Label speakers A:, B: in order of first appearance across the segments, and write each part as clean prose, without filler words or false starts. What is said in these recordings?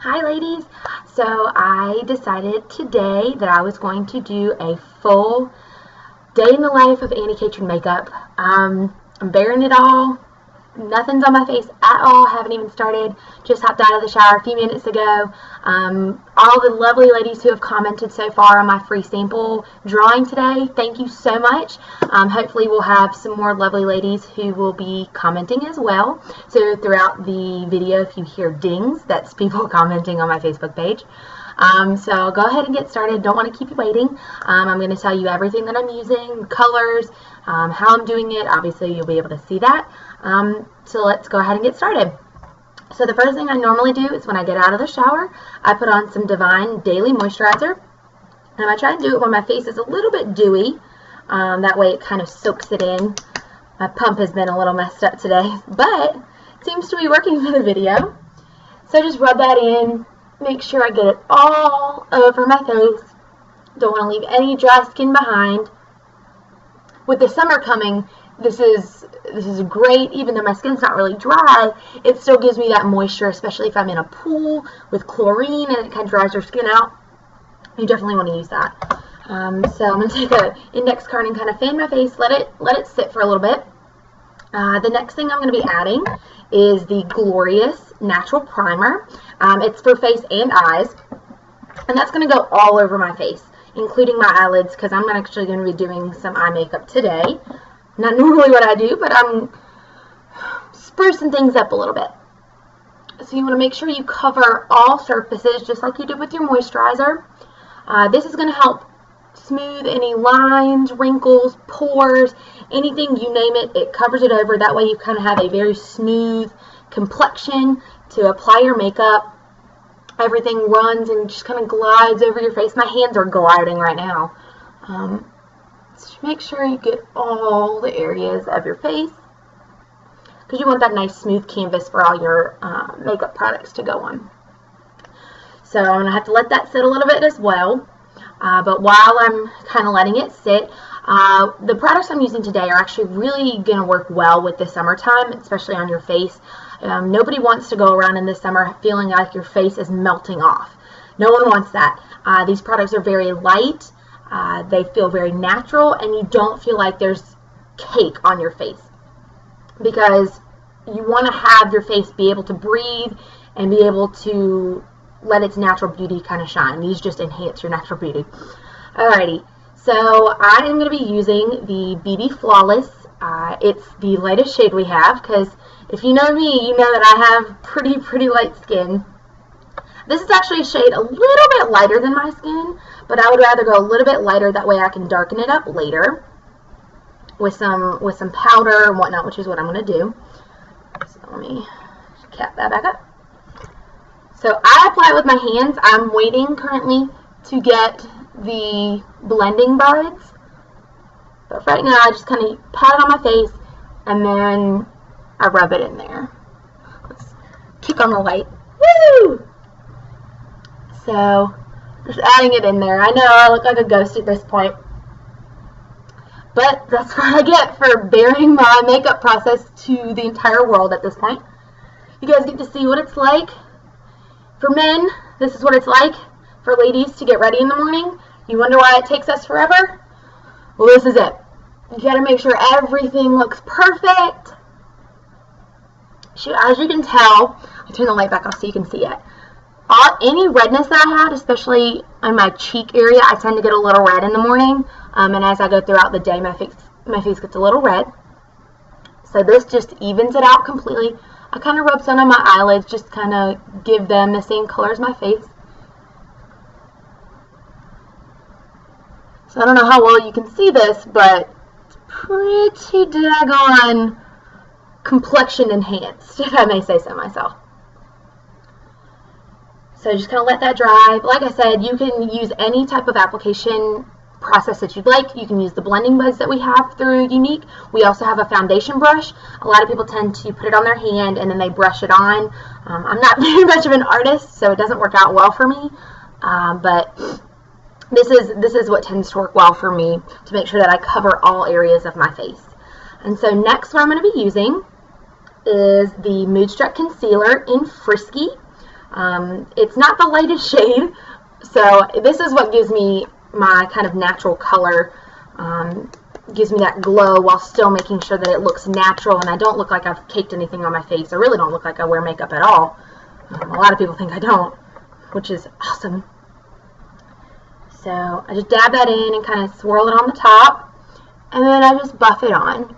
A: Hi ladies! So I decided today that I was going to do a full day in the life of Annie Catron makeup. I'm bearing it all. Nothing's on my face at all. Haven't even started. Just hopped out of the shower a few minutes ago. All the lovely ladies who have commented so far on my free sample drawing today, thank you so much. Hopefully we'll have some more lovely ladies who will be commenting as well. So throughout the video, if you hear dings, that's people commenting on my Facebook page. So I'll go ahead and get started. Don't want to keep you waiting. I'm going to tell you everything that I'm using, colors, how I'm doing it. Obviously you'll be able to see that. So let's go ahead and get started. So the first thing I normally do is when I get out of the shower, I put on some Divine Daily Moisturizer. And I try and do it when my face is a little bit dewy. That way it kind of soaks it in. My pump has been a little messed up today, but it seems to be working for the video. So just rub that in. Make sure I get it all over my face. Don't want to leave any dry skin behind. With the summer coming, this is great. Even though my skin's not really dry, it still gives me that moisture, especially if I'm in a pool with chlorine and it kind of dries your skin out. You definitely want to use that. So I'm going to take an index card and kind of fan my face, let it sit for a little bit. The next thing I'm going to be adding is the Glorious Natural Primer. It's for face and eyes, and that's going to go all over my face, including my eyelids, because I'm actually going to be doing some eye makeup today. Not normally what I do, but I'm sprucing things up a little bit. So you want to make sure you cover all surfaces, just like you did with your moisturizer. This is going to help smooth any lines, wrinkles, pores, anything, you name it, it covers it over. That way you kind of have a very smooth complexion to apply your makeup. Everything runs and just kind of glides over your face. My hands are gliding right now. So make sure you get all the areas of your face, because you want that nice smooth canvas for all your makeup products to go on. So I'm going to have to let that sit a little bit as well. But while I'm kind of letting it sit, the products I'm using today are actually really going to work well with the summertime, especially on your face. Nobody wants to go around in the summer feeling like your face is melting off. No one wants that. These products are very light. They feel very natural, and you don't feel like there's cake on your face, because you want to have your face be able to breathe and be able to let its natural beauty kind of shine. These just enhance your natural beauty. Alrighty, so I am going to be using the BB Flawless. It's the lightest shade we have, because if you know me, you know that I have pretty light skin. This is actually a shade a little bit lighter than my skin, but I would rather go a little bit lighter. That way I can darken it up later with some powder and whatnot, which is what I'm going to do. So let me cap that back up. So I apply it with my hands. I'm waiting currently to get the blending buds. But right now I just kind of pat it on my face and then I rub it in there. Let's kick on the light. Woo! So just adding it in there. I know I look like a ghost at this point, but that's what I get for bearing my makeup process to the entire world at this point. You guys get to see what it's like. For men, this is what it's like for ladies to get ready in the morning. You wonder why it takes us forever? Well, this is it. You gotta make sure everything looks perfect. As you can tell, I'll turn the light back off so you can see it. Any redness that I had, especially in my cheek area, I tend to get a little red in the morning. And as I go throughout the day, my face gets a little red. So this just evens it out completely. I kind of rub some on my eyelids, just kind of give them the same color as my face. So I don't know how well you can see this, but it's pretty daggone complexion enhanced, if I may say so myself. So just kind of let that dry. Like I said, you can use any type of application process that you'd like. You can use the blending buds that we have through Younique. We also have a foundation brush. A lot of people tend to put it on their hand and then they brush it on. I'm not very much of an artist, so it doesn't work out well for me. But this is what tends to work well for me to make sure that I cover all areas of my face. And so next, what I'm going to be using is the Mood Struck Concealer in Frisky. It's not the lightest shade, so this is what gives me my kind of natural color, gives me that glow while still making sure that it looks natural and I don't look like I've caked anything on my face. I really don't look like I wear makeup at all. A lot of people think I don't, which is awesome. So I just dab that in and kind of swirl it on the top, and then I just buff it on.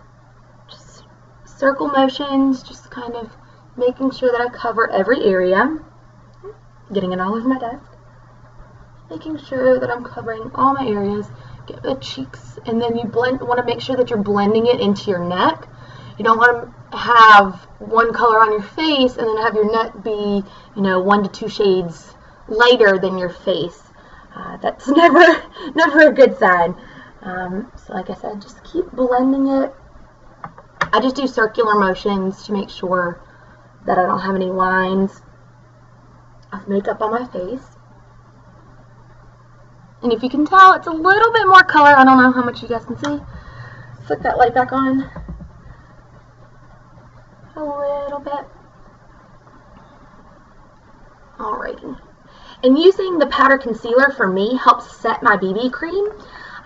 A: Just circle motions, just kind of making sure that I cover every area. Getting it all over my desk. Making sure that I'm covering all my areas. Get the cheeks, and then you want to make sure that you're blending it into your neck. You don't want to have one color on your face and then have your neck be, 1 to 2 shades lighter than your face. That's never a good sign. So like I said, just keep blending it. I just do circular motions to make sure that I don't have any lines of makeup on my face. And if you can tell, it's a little bit more color. I don't know how much you guys can see. Flick that light back on. A little bit. Alrighty. And using the powder concealer for me helps set my BB cream.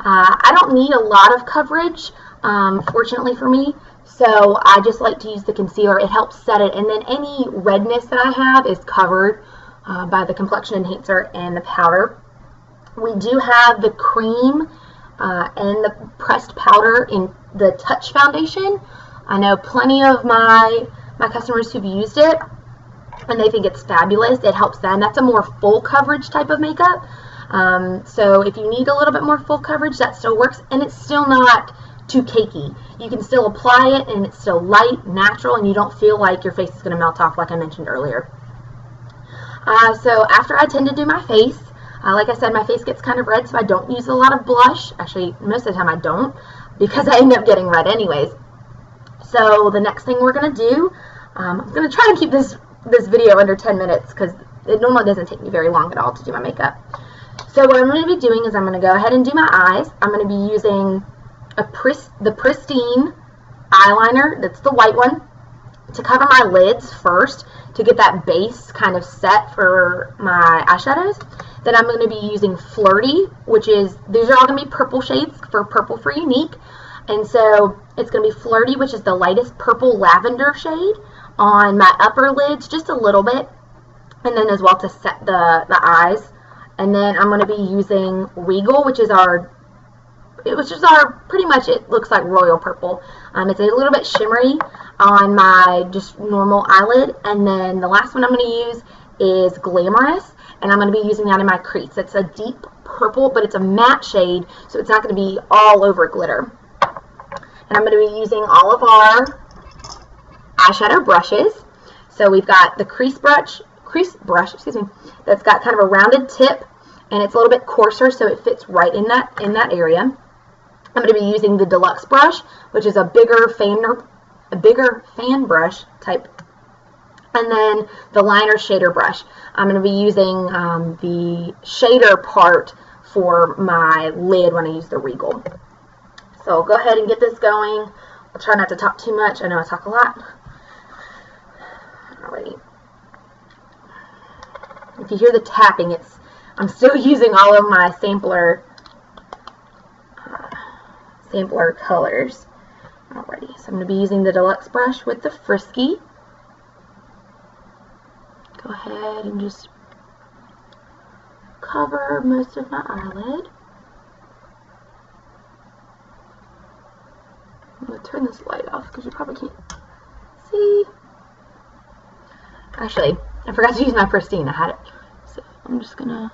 A: I don't need a lot of coverage, fortunately for me. So I just like to use the concealer. It helps set it. And then any redness that I have is covered by the complexion enhancer and the powder. We do have the cream and the pressed powder in the Touch foundation. I know plenty of my customers who've used it, and they think it's fabulous. It helps them. That's a more full coverage type of makeup. So if you need a little bit more full coverage, that still works, and it's still not too cakey. You can still apply it, and it's still light, natural, and you don't feel like your face is going to melt off like I mentioned earlier. So after I tend to do my face, like I said, my face gets kind of red, so I don't use a lot of blush. Actually, most of the time I don't, because I end up getting red anyways. So the next thing we're going to do, I'm going to try and keep this video under 10 minutes, because it normally doesn't take me very long at all to do my makeup. So what I'm going to be doing is I'm going to go ahead and do my eyes. I'm going to be using the Pristine eyeliner, that's the white one, to cover my lids first, to get that base kind of set for my eyeshadows. Then I'm going to be using Flirty, which is, these are all going to be purple shades, for Purple for Younique. And so it's going to be Flirty, which is the lightest purple lavender shade, on my upper lids, just a little bit. And then as well to set the eyes. And then I'm going to be using Regal, which is pretty much, it looks like royal purple. It's a little bit shimmery on my just normal eyelid. And then the last one I'm going to use is Glamorous, and I'm going to be using that in my crease. It's a deep purple, but it's a matte shade, so it's not going to be all over glitter. And I'm going to be using all of our eyeshadow brushes. So we've got the crease brush, that's got kind of a rounded tip, and it's a little bit coarser, so it fits right in that area. I'm going to be using the Deluxe brush, which is a bigger fan brush type. And then the liner shader brush. I'm going to be using the shader part for my lid when I use the Regal. So I'll go ahead and get this going. I'll try not to talk too much. I know I talk a lot. Alrighty. If you hear the tapping, I'm still using all of my sampler colors. Alrighty, so I'm going to be using the Deluxe brush with the Frisky. Go ahead and just cover most of my eyelid. I'm going to turn this light off because you probably can't see. Actually, I forgot to use my Pristine. I had it. So I'm just going to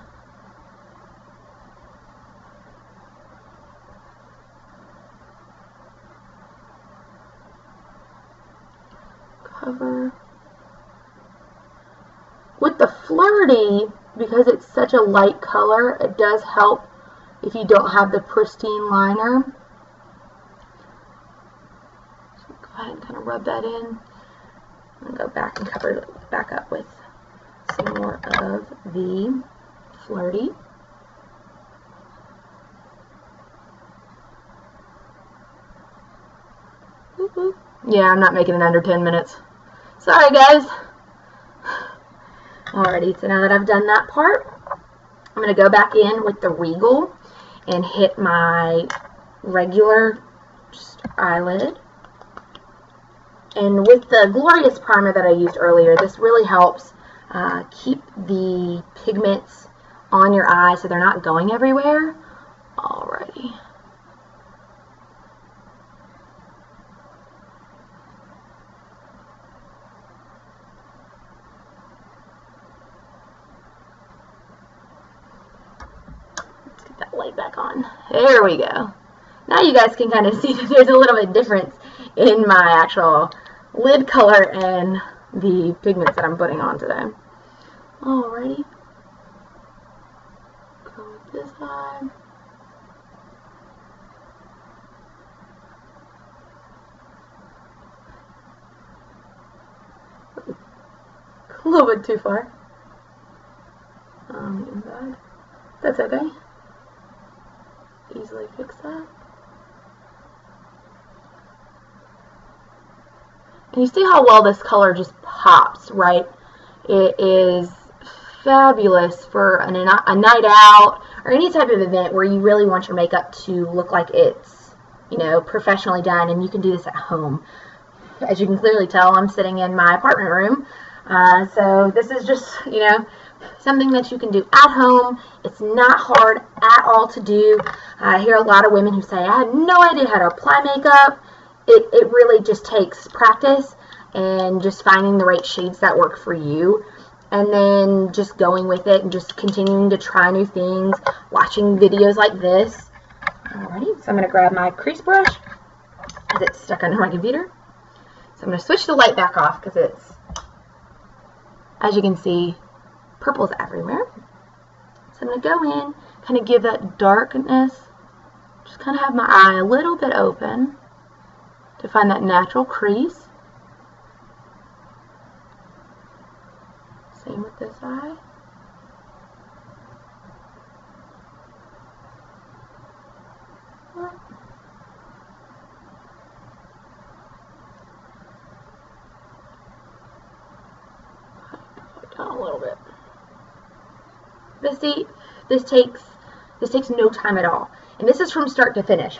A: cover. With the Flirty, because it's such a light color, it does help if you don't have the Pristine liner. So go ahead and kind of rub that in. And go back and cover it back up with some more of the Flirty. Yeah, I'm not making it under 10 minutes. Sorry, guys. Alrighty, so now that I've done that part, I'm going to go back in with the Regal and hit my regular eyelid. And with the Glorious primer that I used earlier, this really helps keep the pigments on your eye so they're not going everywhere. Alrighty. Let's get that light back on. There we go. Now you guys can kind of see that there's a little bit difference in my actual lid color and the pigments that I'm putting on today. Alrighty. Go with this side. A little bit too far. On the inside. That's okay. Easily fix that. And you see how well this color just pops, right? It is fabulous for a night out or any type of event where you really want your makeup to look like it's, you know, professionally done, and you can do this at home. As you can clearly tell, I'm sitting in my apartment room, so this is just, you know, something that you can do at home. It's not hard at all to do. I hear a lot of women who say, I had no idea how to apply makeup. It really just takes practice and just finding the right shades that work for you, and then just going with it and just continuing to try new things, watching videos like this. Alrighty, so I'm going to grab my crease brush because it's stuck under my computer. So I'm going to switch the light back off because it's, as you can see, purple's everywhere. So I'm going to go in, kind of give that darkness, just kind of have my eye a little bit open to find that natural crease. Same with this eye. Down a little bit. This takes no time at all, and this is from start to finish.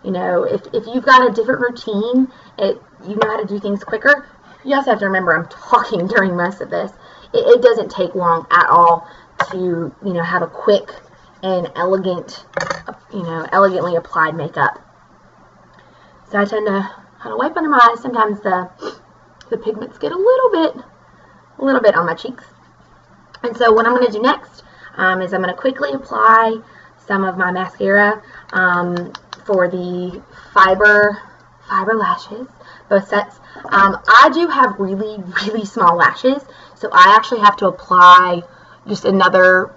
A: You know, if you've got a different routine, you know how to do things quicker. You also have to remember I'm talking during most of this. It doesn't take long at all to, you know, have a quick and elegant, you know, elegantly applied makeup. So I tend to kind of wipe under my eyes. Sometimes the pigments get a little bit on my cheeks. And so what I'm going to do next is I'm going to quickly apply some of my mascara for the fiber lashes, both sets. I do have really, really small lashes, so I actually have to apply just another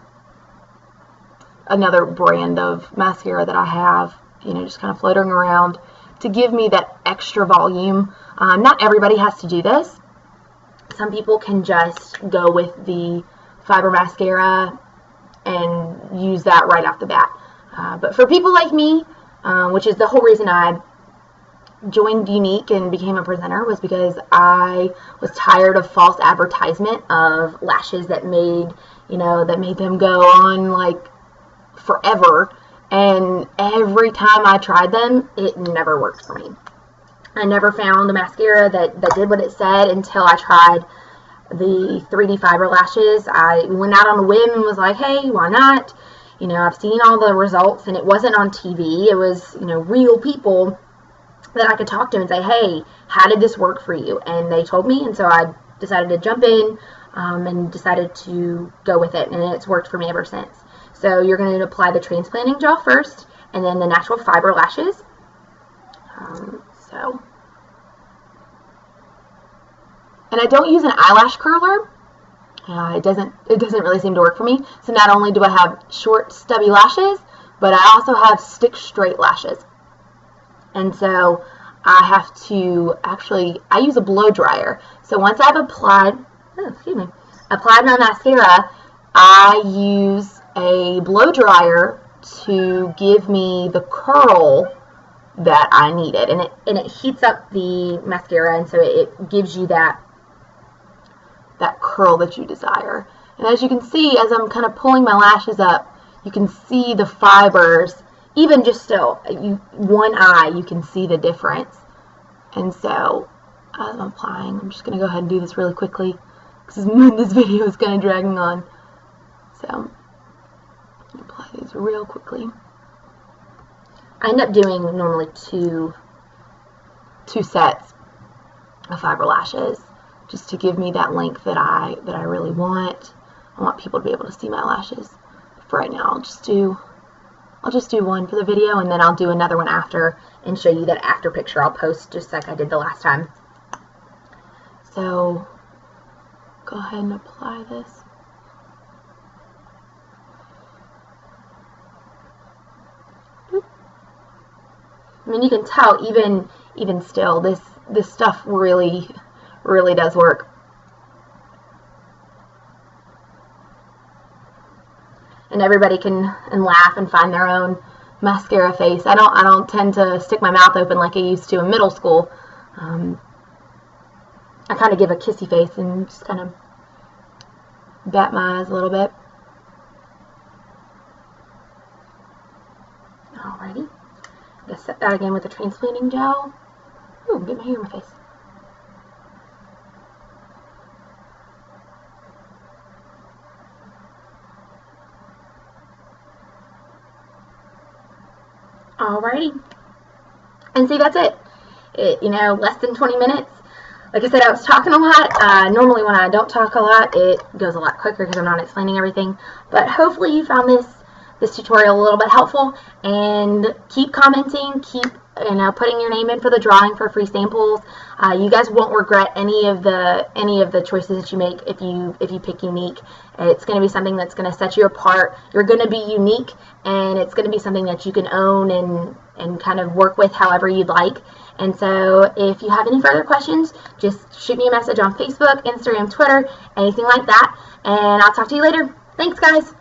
A: brand of mascara that I have, you know, just kind of floating around to give me that extra volume. Not everybody has to do this. Some people can just go with the fiber mascara and use that right off the bat. But for people like me, which is the whole reason I joined Younique and became a presenter, was because I was tired of false advertisement of lashes that made them go on like forever, and every time I tried them, it never worked for me. I never found a mascara that did what it said until I tried the 3D fiber lashes. I went out on a whim and was like, hey, why not? You know, I've seen all the results, and it wasn't on TV. It was, you know, real people that I could talk to and say, hey, how did this work for you? And they told me, and so I decided to jump in and decided to go with it, and it's worked for me ever since. So you're going to apply the transplanting gel first, and then the natural fiber lashes. And I don't use an eyelash curler. It doesn't really seem to work for me. So not only do I have short, stubby lashes, but I also have stick straight lashes. And so I have to I use a blow dryer. So once I've applied my mascara, I use a blow dryer to give me the curl that I needed, and it heats up the mascara, and so it gives you that curl that you desire. And as you can see, as I'm kind of pulling my lashes up, you can see the fibers, even just still, one eye, you can see the difference. And so, as I'm applying, I'm just going to go ahead and do this really quickly, because this video is kind of dragging on. So, I'm going to apply these real quickly. I end up doing normally two sets of fiber lashes, just to give me that length that I really want. I want people to be able to see my lashes. For right now, I'll just do one for the video, and then I'll do another one after and show you that after picture I'll post just like I did the last time. So go ahead and apply this. I mean, you can tell even still, this stuff really does work. And everybody can laugh and find their own mascara face. I don't tend to stick my mouth open like I used to in middle school. I kind of give a kissy face and just kind of bat my eyes a little bit. Alrighty. I'm going to set that again with the transplanting gel. Ooh, get my hair in my face. Alrighty. And see, that's it. Less than 20 minutes. Like I said, I was talking a lot. Normally when I don't talk a lot, it goes a lot quicker because I'm not explaining everything. But hopefully you found this tutorial a little bit helpful. And keep commenting, keep putting your name in for the drawing for free samples. You guys won't regret any of the choices that you make if you pick Younique. It's going to be something that's going to set you apart. You're going to be unique, and it's going to be something that you can own and kind of work with however you'd like. And so if you have any further questions, just shoot me a message on Facebook, Instagram, Twitter, anything like that. And I'll talk to you later. Thanks, guys.